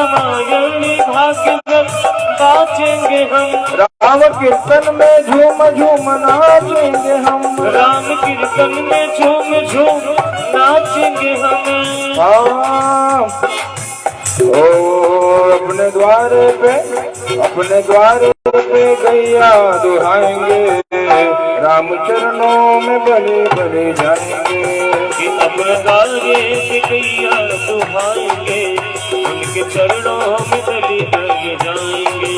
रामायण भागवत बाचेंगे हम, राम कीर्तन में झूम झूम नाचेंगे हम, राम कीर्तन में झूम झूम नाचेंगे हम। ओ अपने द्वारे पे गैया दुहाएंगे, राम चरणों में बलि बलि जाएंगे। कि अपने द्वारे पे गैया दुहाएंगे, उनके चरणों में बलि बलि जाएंगे।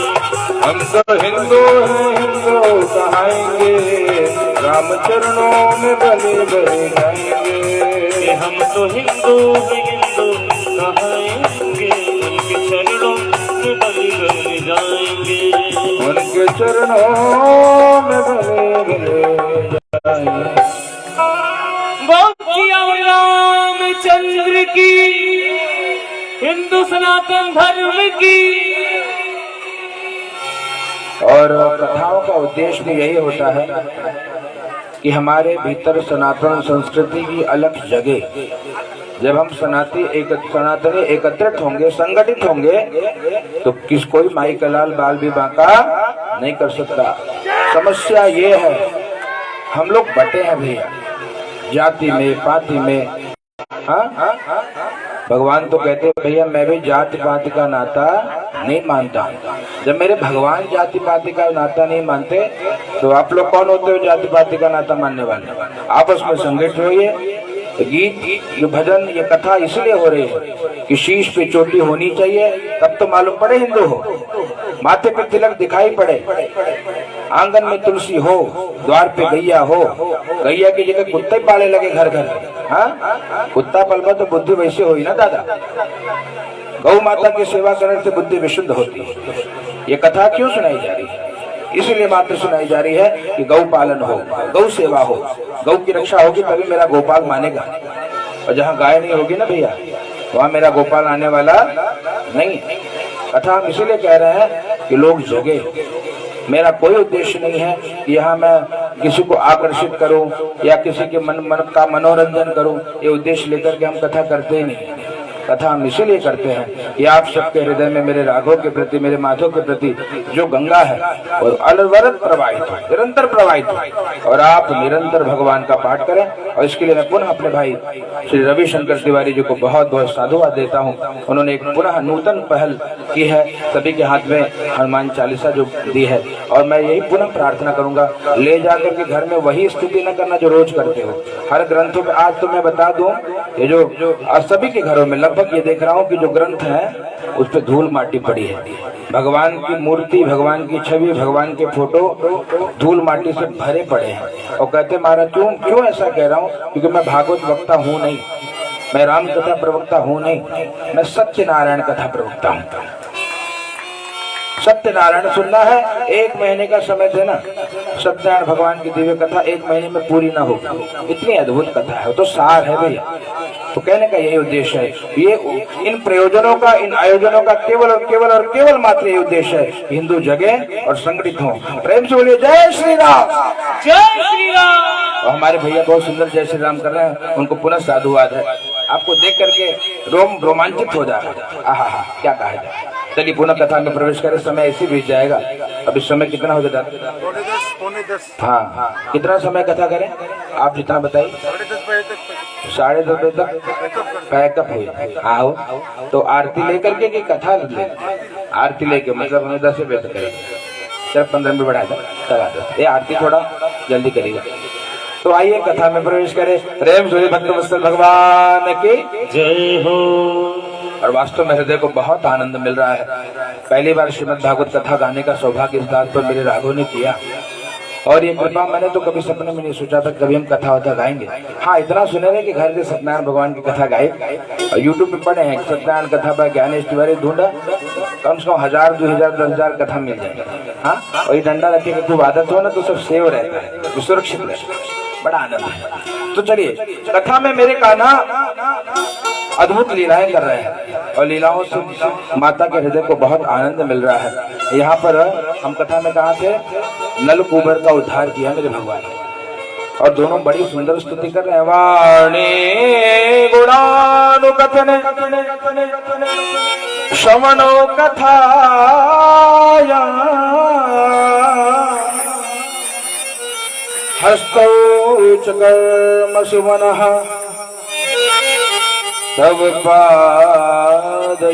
हम तो हिंदू हैं हिंदू कहाएंगे, राम चरणों में बलि बलि जाएंगे। हम तो हिंदू हैं हिंदू कहाएंगे, उनके चरणों में बलि बलि जाएंगे। उनके चरणों में बलि बलि जाएंगे। रामचंद्र की, हिंदू सनातन धर्म की। और कथाओं का उद्देश्य भी यही होता है कि हमारे भीतर सनातन संस्कृति की अलग जगह, जब हम सनातनी एकत्रित होंगे, संगठित होंगे, तो कोई माई का लाल बाल भी बांका नहीं कर सकता। समस्या ये है हम लोग बटे हैं भैया, जाति में पाति में। हाँ, भगवान तो कहते हैं भैया मैं भी जाति पाति का नाता नहीं मानता। जब मेरे भगवान जाति पाति का नाता नहीं मानते तो आप लोग कौन होते हो जाति पाति का नाता मानने वाले? आपस में संगठित होइए। गीत, ये भजन, ये कथा इसलिए हो रही है कि शीश पे चोटी होनी चाहिए, तब तो मालूम पड़े हिंदू हो। माथे पे तिलक दिखाई पड़े, आंगन में तुलसी हो, द्वार पे गैया हो, गैया की जगह कुत्ते पाले लगे घर घर। हाँ, कुत्ता पलवा तो बुद्धि वैसे हुई ना दादा। गौ माता की सेवा करने से बुद्धि विशुद्ध होती है। ये कथा क्यों सुनाई जा रही है? इसलिए मात्र सुनाई जा रही है कि गौ पालन हो, गौ सेवा हो, गौ की रक्षा होगी तभी मेरा गोपाल मानेगा। और जहाँ गाय नहीं होगी ना भैया, वहाँ मेरा गोपाल आने वाला नहीं। कथा हम इसीलिए कह रहे हैं कि लोग जगे। मेरा कोई उद्देश्य नहीं है कि यहाँ मैं किसी को आकर्षित करूं या किसी के मन का मनोरंजन करूं। ये उद्देश्य लेकर के हम कथा करते ही नहीं। कथा हम इसीलिए करते हैं कि आप सबके हृदय में मेरे राघव के प्रति, मेरे माधव के प्रति जो गंगा है और अनवरत प्रवाहित हो, निरंतर प्रवाहित हो, और आप निरंतर भगवान का पाठ करें। और इसके लिए मैं पुनः अपने भाई श्री रविशंकर तिवारी जी को बहुत बहुत साधुवाद देता हूँ। उन्होंने एक पुनः नूतन पहल की है, सभी के हाथ में हनुमान चालीसा जो दी है। और मैं यही पुनः प्रार्थना करूंगा, ले जाकर के घर में वही स्थिति न करना जो रोज करते हो। हर ग्रंथों में आज तो मैं बता दूं, ये जो सभी के घरों में लगभग ये देख रहा हूँ कि जो ग्रंथ है उस पर धूल माटी पड़ी है। भगवान की मूर्ति, भगवान की छवि, भगवान के फोटो धूल माटी से भरे पड़े हैं। और कहते महाराज क्यों ऐसा कह रहा हूँ? क्योंकि मैं भागवत वक्ता हूँ नहीं, मैं राम कथा प्रवक्ता हूँ नहीं, मैं सत्यनारायण कथा प्रवक्ता हूँ। सत्यनारायण सुनना है, 1 महीने का समय देना। सत्यनारायण भगवान की दिव्य कथा 1 महीने में पूरी ना हो, इतनी अद्भुत कथा है, तो सार है भैया। तो कहने का यही उद्देश्य है। ये इन प्रयोजनों का, इन आयोजनों का केवल और केवल मात्र ये उद्देश्य है, हिंदू जगे और संगठित हो। प्रेम से बोलिए जय श्री राम, जय श्री राम। और हमारे भैया बहुत सुंदर जय श्री राम कर रहे हैं, उनको पुनः साधुवाद है। आपको देख करके रोमांचित हो जाए। आहा, क्या कहा जाए। चलिए पुनः कथा में प्रवेश करें, समय ऐसे बीत जाएगा। अभी समय कितना हो जाता है? 9:10। हाँ, कितना समय कथा करें आप जितना बताइए। 10:30 बजे तक पैकअप हो। आओ तो आरती लेकर के कि कथा ले? आरती लेके मतलब हमें 10 बजे तक करेंगे। चल 15 मिनट बढ़ा दे, ये आरती थोड़ा जल्दी करेगा। तो आइए कथा में प्रवेश करें। प्रेम से भक्त वत्सल भगवान की जय हो। और वास्तव में हृदय को बहुत आनंद मिल रहा है। पहली बार श्रीमद् भागवत कथा गाने का सौभाग्य इस बात पर मेरे राघव ने किया। और ये कृपा मैंने तो कभी सपने में नहीं सोचा था कभी हम कथा वथा गाएंगे। हाँ, इतना सुने रहे कि घर के सत्यनारायण भगवान की कथा गाए। और यूट्यूब पे पढ़े हैं सत्यनारायण कथा पर ज्ञानेश तिवारी ढूंढा, कम से कम 1000, 2000, 10,000 कथा मिल जाएगा। हाँ, और ये डंडा रखे की खूब आदत हो ना तो सब सेव रहता है, सुरक्षित रहता है, बड़ा आनंद है। तो चलिए कथा में मेरे कान्हा अद्भुत लीलाएं कर रहे हैं और लीलाओं से माता के हृदय को बहुत आनंद मिल रहा है। यहाँ पर हम कथा में कहा थे, नल कुबर का उद्धार किया मेरे भगवान ने, और दोनों बड़ी सुंदर स्तुति कर रहे हैं। वाणी गुणानुकथने श्रवणो कथाया हस्तौ च कर्मसु मनः तव पादयोर्नः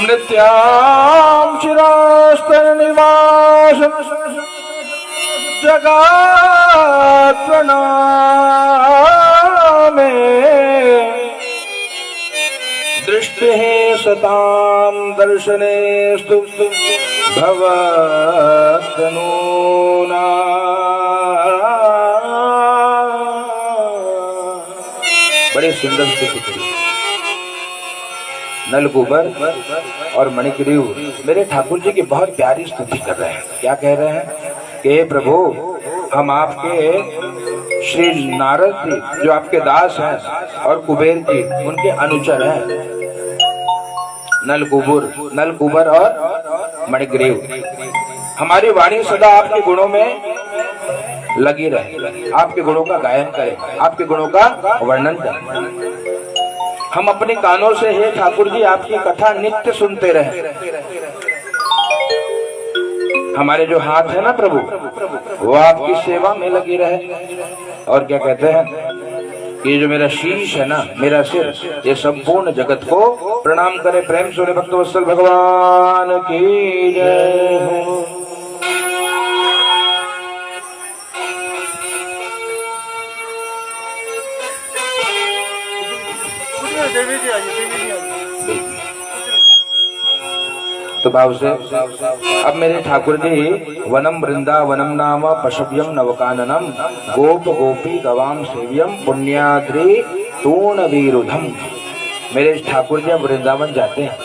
नित्यां चिरास्तनिवासं जगात्प्रणामे दृष्टिः सतां दर्शनेस्तु भवतनूना। बड़ी सुंदर स्तुति करी। नलकूबर और मणिग्रीव मेरे ठाकुर जी की बहुत प्यारी स्तुति कर रहे हैं। क्या कह रहे हैं कि हे प्रभु, हम आपके श्री नारद जी जो आपके दास हैं और कुबेर जी उनके अनुचर हैं। नलकूबर और मणिग्रीव, हमारी वाणी सदा आपके गुणों में लगी रहे, आपके गुणों का गायन करें, आपके गुणों का वर्णन करें। हम अपने कानों से हे ठाकुर जी आपकी कथा नित्य सुनते रहे। हमारे जो हाथ है ना प्रभु, वो आपकी सेवा में लगी रहे। और क्या कहते हैं कि जो मेरा शीश है ना, मेरा सिर, ये संपूर्ण जगत को प्रणाम करे। प्रेम से भक्तवत्सल भगवान की जय हो। तो भाव से अब मेरे ठाकुर जी वनम वृंदावनम नाम पशव्यम नवकाननम गोप गोपी गवाम सेव्यम पुण्याद्रि तूण वीरुधम। मेरे ठाकुर जी अब वृंदावन जाते हैं